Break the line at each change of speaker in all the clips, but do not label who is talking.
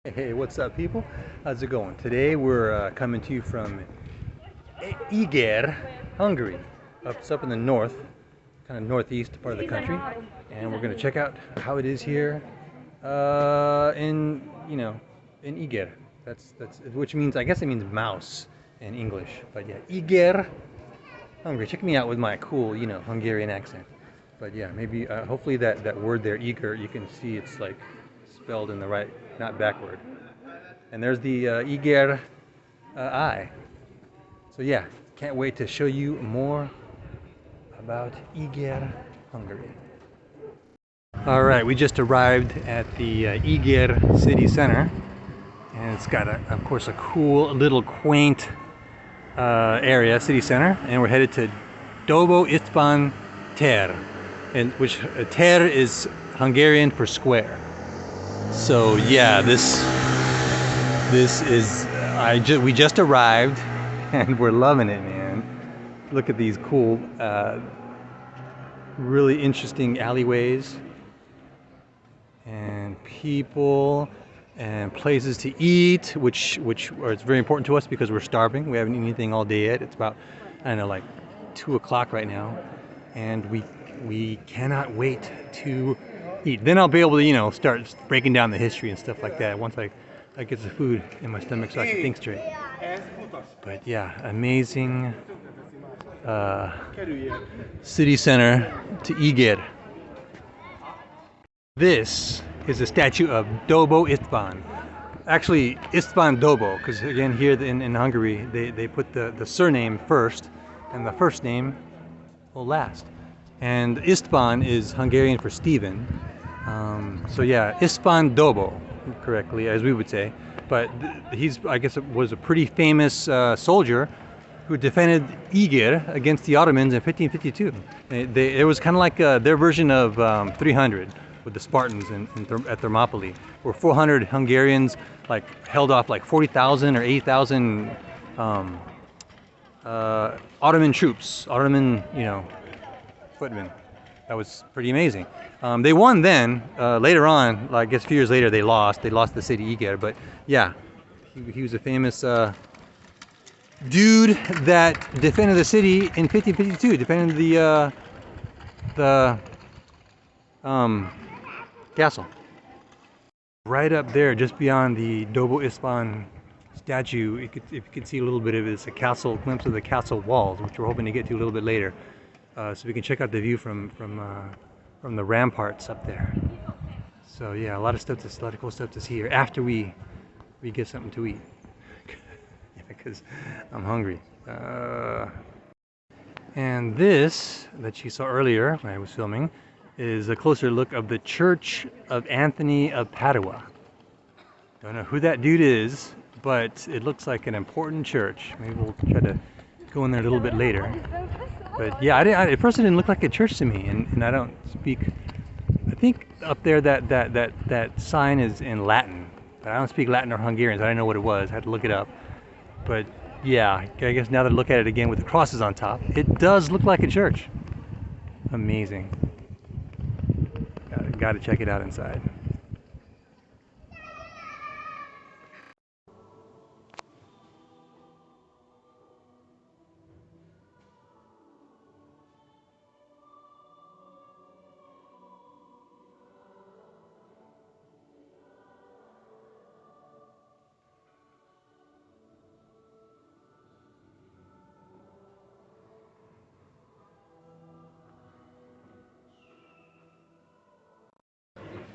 Hey, what's up, people? How's it going? Today we're coming to you from Éger, Hungary. It's up in the north, kind of northeast part of the country, and we're going to check out how it is here in Éger. That's which means, I guess it means mouse in English. But yeah, Éger, Hungary. Check me out with my cool, Hungarian accent. But yeah, maybe hopefully that word there, eager, you can see it's like spelled in the right, not backward. And there's the Éger I. So yeah, can't wait to show you more about Éger, Hungary. All right, we just arrived at the Éger city center, and it's got, of course, a cool little quaint area, city center, and we're headed to Dobo Istvan Ter, and which Ter is Hungarian for square. So yeah, this is we just arrived, and we're loving it, man. Look at these cool, really interesting alleyways, and people, and places to eat, which is very important to us because we're starving. We haven't eaten anything all day yet. It's about, I don't know, like 2 o'clock right now, and we cannot wait to eat. Then I'll be able to, start breaking down the history and stuff like that once I get the food in my stomach so I can think straight. But yeah, amazing city center to Éger. This is a statue of Dobo Istvan. Actually, Istvan Dobo, because again here in Hungary they put the surname first and the first name will last. And Istvan is Hungarian for Stephen. So yeah, Istvan Dobo, correctly, as we would say. But I guess, was a pretty famous soldier who defended Éger against the Ottomans in 1552. It was kind of like their version of 300 with the Spartans at Thermopylae, where 400 Hungarians held off 40,000 or 80,000 Ottoman troops, Ottoman footmen. That was pretty amazing. They won then. Later on, I guess a few years later, they lost. They lost the city Éger. But yeah, he was a famous dude that defended the city in 1552. Defended the castle. Right up there, just beyond the Dobo Istvan statue, if you could see a little bit of it, it's a glimpse of the castle walls, which we're hoping to get to a little bit later. So we can check out the view from the ramparts up there. So yeah, a lot of cool stuff to see here after we get something to eat. Because I'm hungry. And this that you saw earlier when I was filming is a closer look of the Church of Anthony of Padua. Don't know who that dude is, but it looks like an important church. Maybe we'll try to go in there a little bit later. But yeah, at first it didn't look like a church to me, and I don't speak. I think up there that sign is in Latin, but I don't speak Latin or Hungarian, so I didn't know what it was. I had to look it up. But yeah, I guess now that I look at it again with the crosses on top, it does look like a church. Amazing. Got to check it out inside.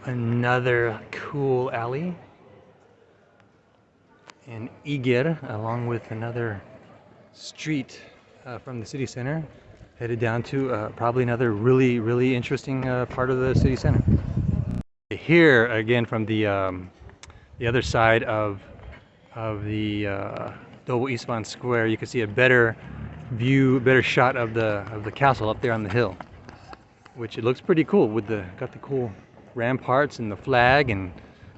Another cool alley in Éger, along with another street from the city center, headed down to probably another really interesting part of the city center. Here again from the other side of the Dobo Istvan Square, you can see a better view, better shot of the castle up there on the hill, which it looks pretty cool with got the cool ramparts and the flag and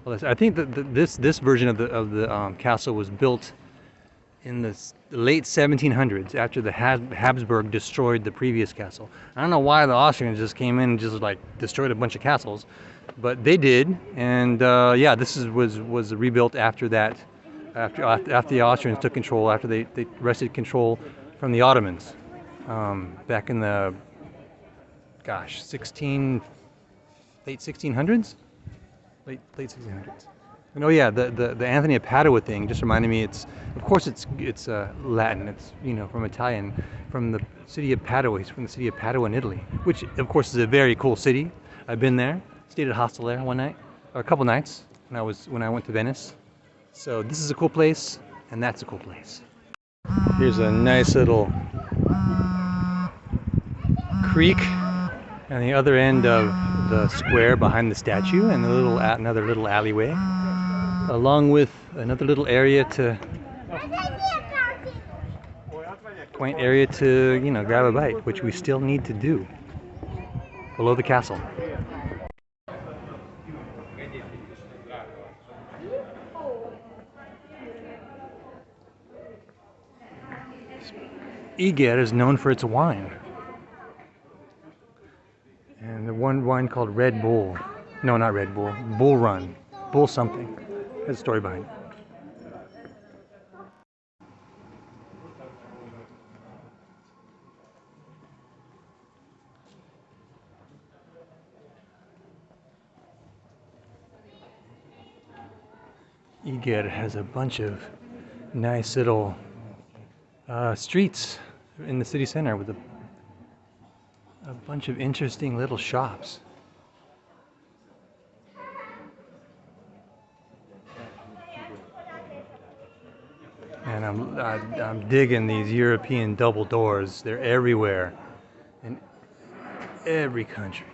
all this. I think that this version of the castle was built in the late 1700s after the Habsburg destroyed the previous castle. I don't know why the Austrians just came in and just destroyed a bunch of castles, but they did, and yeah, was rebuilt after that, after the Austrians took control, after they wrested control from the Ottomans, back in the, gosh, late 1600s, late 1600s. And oh yeah, the Anthony of Padua thing just reminded me. It's, of course it's Latin. It's, you know, from Italian, from the city of Padua. He's from the city of Padua in Italy, which of course is a very cool city. I've been there, stayed at a hostel there one night, or a couple nights when I went to Venice. So this is a cool place, and that's a cool place. Here's a nice little creek on the other end of the square behind the statue, and another little alleyway, along with another little quaint area to, you know, grab a bite, which we still need to do below the castle. Éger is known for its wine, and the one wine called Red Bull. No, not Red Bull. Bull Run. Bull something. There's a story behind it. Éger has a bunch of nice little streets in the city center with a bunch of interesting little shops. And I'm digging these European double doors. They're everywhere, in every country.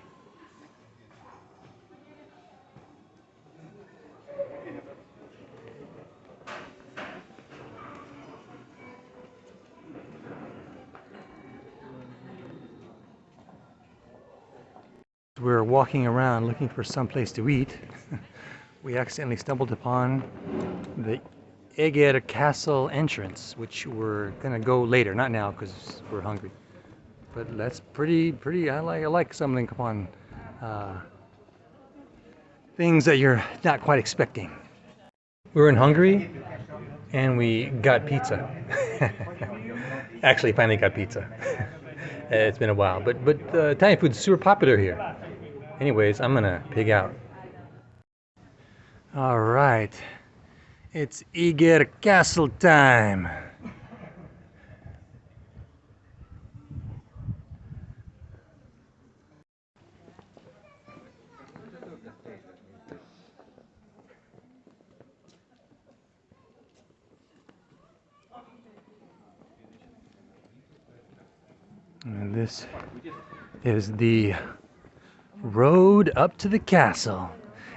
We're walking around looking for some place to eat. We accidentally stumbled upon the Éger Castle entrance, which we're gonna go later, not now because we're hungry. But that's pretty. I like stumbling upon things that you're not quite expecting. We were in Hungary, and we got pizza. Actually, finally got pizza. It's been a while, but Italian food's super popular here. Anyways, I'm gonna pig out. All right, it's Éger Castle time. And this is the road up to the castle,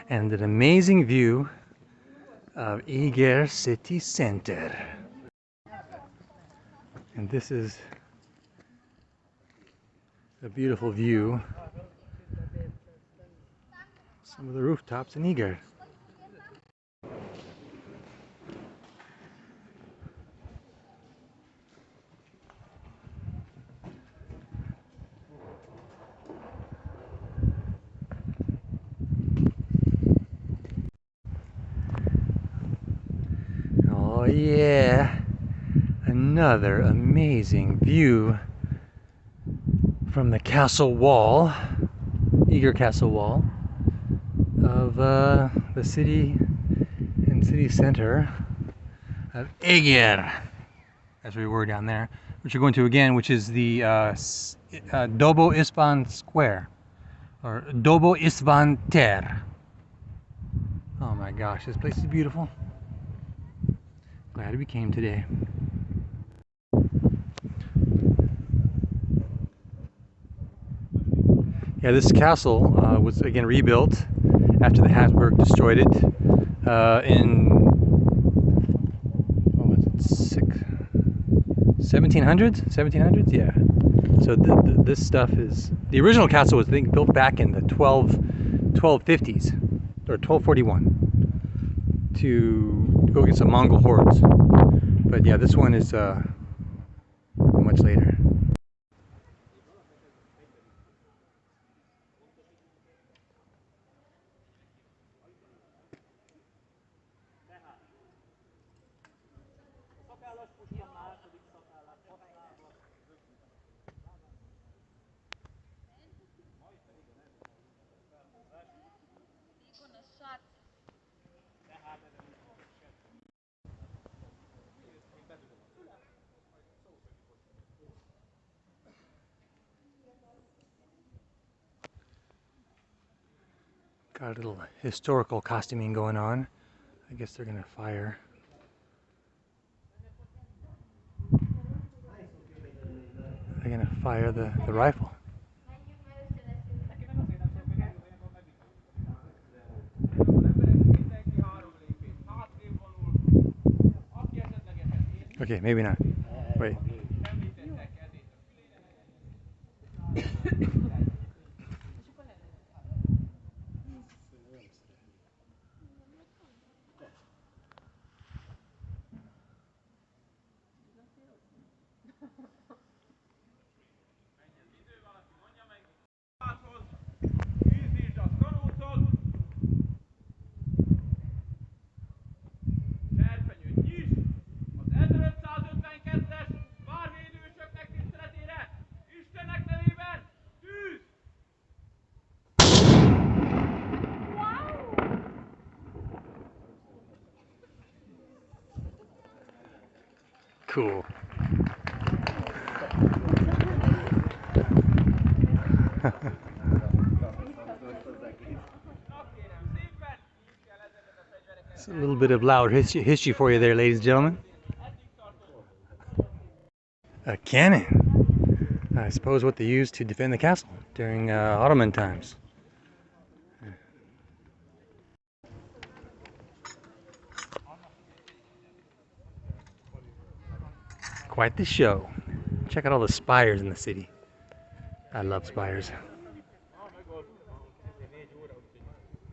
and an amazing view of Éger city center. And this is a beautiful view. Some of the rooftops in Éger. Oh yeah, another amazing view from the castle wall, Éger Castle wall, of the city and city center of Éger, as we were down there, which we're going to again, which is the Dobo István Square, or Dobo István tér. Oh my gosh, this place is beautiful. Glad we came today. Yeah, this castle was again rebuilt after the Habsburg destroyed it in, what was it, 1700s? 1700s? Yeah. So this stuff is, the original castle was, I think, built back in the 1250s, or 1241, to go get some Mongol hordes. But yeah, this one is much later. Got a little historical costuming going on. I guess they're gonna fire. They're gonna fire the rifle. Okay, maybe not. Wait. Cool. It's a little bit of loud history for you there, ladies and gentlemen. A cannon. I suppose what they used to defend the castle during Ottoman times. Quite the show. Check out all the spires in the city. I love spires.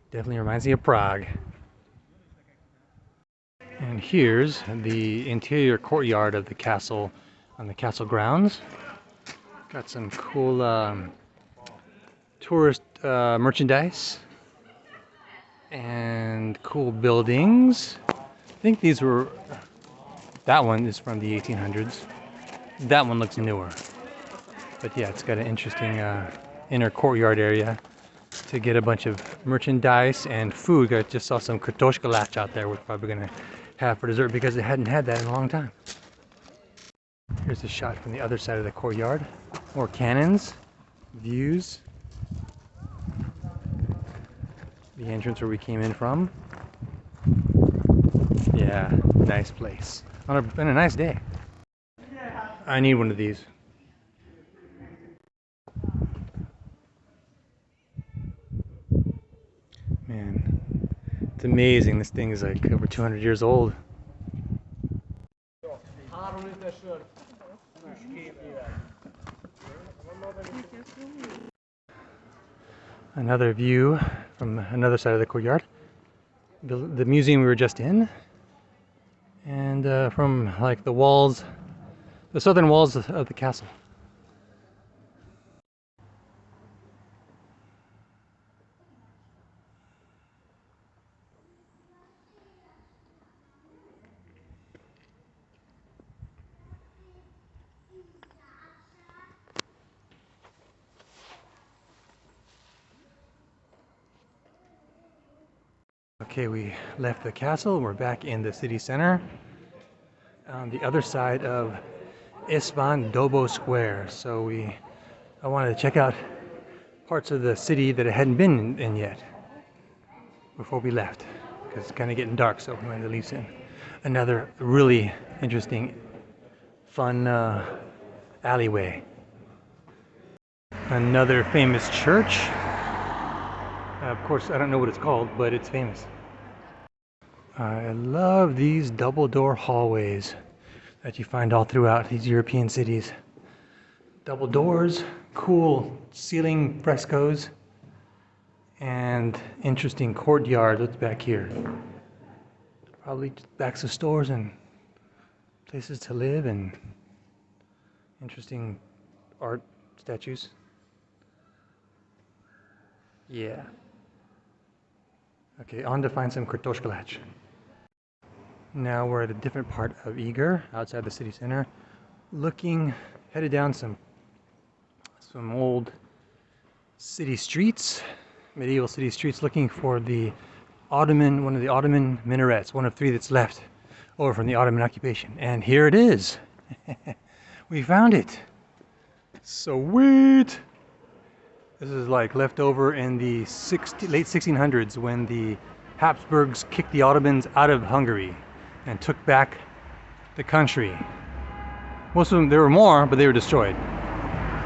Definitely reminds me of Prague. And here's the interior courtyard of the castle on the castle grounds. Got some cool tourist merchandise and cool buildings. I think these were, that one is from the 1800s. That one looks newer. But yeah, it's got an interesting inner courtyard area to get a bunch of merchandise and food. I just saw some kartoshka latch out there we're probably gonna have for dessert because they hadn't had that in a long time. Here's a shot from the other side of the courtyard. More cannons, views. The entrance where we came in from. Yeah, nice place. On a nice day. I need one of these. Man, it's amazing. This thing is like over 200 years old. Another view from another side of the courtyard. The museum we were just in. And from like the walls, the southern walls of the castle. Okay, we left the castle. We're back in the city center on the other side of István Dobo Square. So I wanted to check out parts of the city that I hadn't been in yet before we left, because it's kind of getting dark, so we wanted to leave soon. Another really interesting, fun alleyway. Another famous church. Of course, I don't know what it's called, but it's famous. I love these double door hallways that you find all throughout these European cities. Double doors, cool ceiling frescoes, and interesting courtyard. What's back here? Probably backs of stores and places to live and interesting art statues. Yeah. Okay, on to find some kartoshka. Now we're at a different part of Éger, outside the city center, headed down some old city streets, medieval city streets, looking for one of the Ottoman minarets, one of three that's left over from the Ottoman occupation. And here it is. We found it. Sweet. This is like left over in the late 1600s when the Habsburgs kicked the Ottomans out of Hungary and took back the country. Most of them, there were more, but they were destroyed.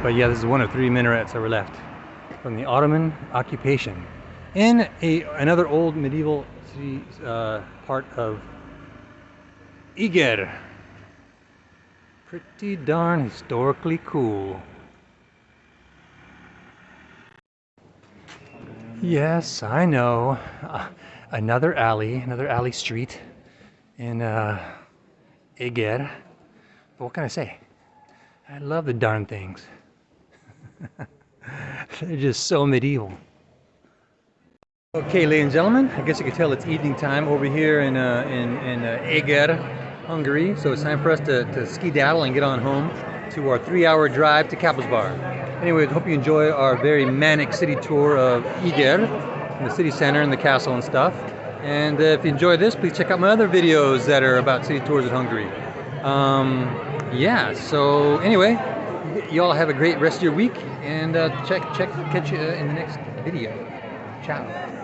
But yeah, this is one of 3 minarets that were left from the Ottoman occupation in another old medieval city part of Éger. Pretty darn historically cool. Yes, I know. Another alley street in Éger. But what can I say? I love the darn things. They're just so medieval. Okay, ladies and gentlemen, I guess you can tell it's evening time over here in Éger, Hungary. So it's time for us to skedaddle and get on home to our 3-hour drive to Kaposvár. Anyway, I hope you enjoy our very manic city tour of Éger, in the city center and the castle and stuff. And if you enjoy this, please check out my other videos that are about city tours of Hungary. Yeah, so anyway, you all have a great rest of your week, and catch you in the next video. Ciao.